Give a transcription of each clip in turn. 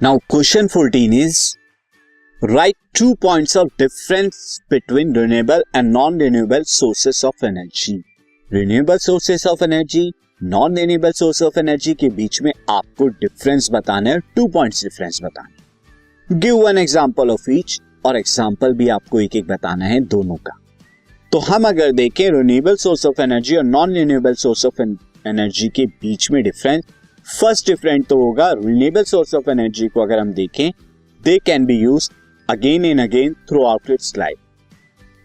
Now question 14 is right 2 points of difference between renewable and non renewable sources of energy. Renewable sources of energy, non renewable source of energy के बीच में आपको difference बताना है, 2 points difference बताना है। Give one example of each, और example भी आपको एक एक बताना है दोनों का। तो हम अगर देखें रिन्यूएबल सोर्स ऑफ एनर्जी और non renewable source of energy के बीच में डिफरेंस, फर्स्ट डिफरेंस तो होगा रिन्यूएबल सोर्स ऑफ एनर्जी को अगर हम देखें, they can be used again and again through out it's life.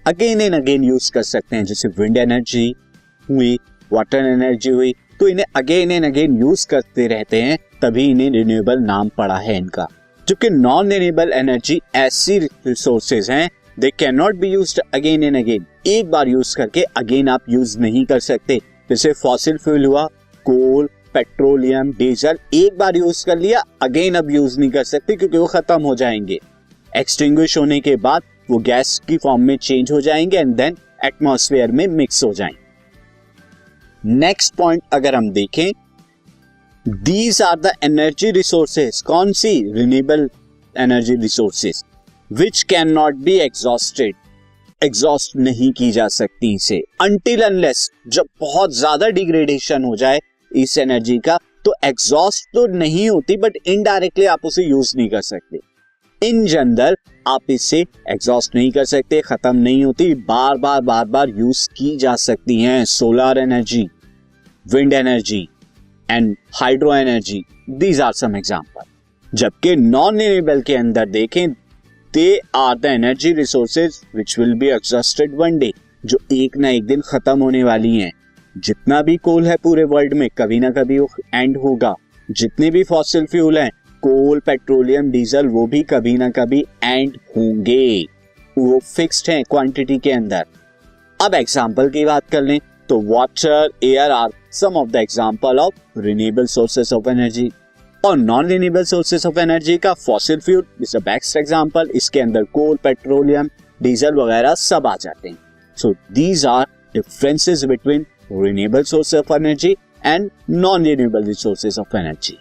Again and again use कर सकते हैं, जैसे विंड एनर्जी हुई, वाटर एनर्जी हुई, तो इन्हें अगेन एंड अगेन यूज करते रहते हैं, तभी इन्हें रिन्यूएबल नाम पड़ा है इनका। जबकि नॉन रिन्यूएबल एनर्जी ऐसी रिसोर्सेज हैं, they can not be used again and again. एक बार यूज करके अगेन आप यूज नहीं कर सकते। जैसे फॉसिल फ्यूल हुआ, कोल, पेट्रोलियम, डीजल, एक बार यूज कर लिया, अगेन अब यूज नहीं कर सकते क्योंकि वो खत्म हो जाएंगे। एक्सटिंग्विश होने के बाद वो गैस की फॉर्म में चेंज हो जाएंगे एंड देन एटमॉस्फेयर में मिक्स हो जाएंगे। नेक्स्ट पॉइंट अगर हम देखें, these are the energy resources, कौन सी? Renewable energy resources which can not be exhausted, exhaust नहीं की जा सकती इसे, अनटिल अनलेस जब बहुत ज्यादा डिग्रेडेशन हो जाए इस एनर्जी का, तो एग्जॉस्ट तो नहीं होती बट इनडायरेक्टली आप उसे यूज नहीं कर सकते। इन जनरल आप इसे एग्जॉस्ट नहीं कर सकते, खत्म नहीं होती, बार बार यूज की जा सकती हैं। Solar energy, wind energy and hydro energy, these are some example. जबकि नॉन रिन्यूएबल के अंदर देखें, they are the energy resources which will be exhausted one day, जो एक ना एक दिन खत्म होने वाली हैं। जितना भी कोल है पूरे वर्ल्ड में, कभी ना कभी वो एंड होगा। जितने भी फॉसिल फ्यूल हैं, कोल, पेट्रोलियम, डीजल, वो भी कभी ना कभी एंड होंगे, वो फिक्स्ड है क्वांटिटी के अंदर। अब एग्जांपल की बात कर लें तो water, air are some of the example of renewable sources of energy. और non renewable sources of energy का fossil fuel is the best example, इसके अंदर कोल, पेट्रोलियम, डीजल वगैरह सब आ जाते हैं। So these are differences between renewable source of energy and non renewable sources of energy.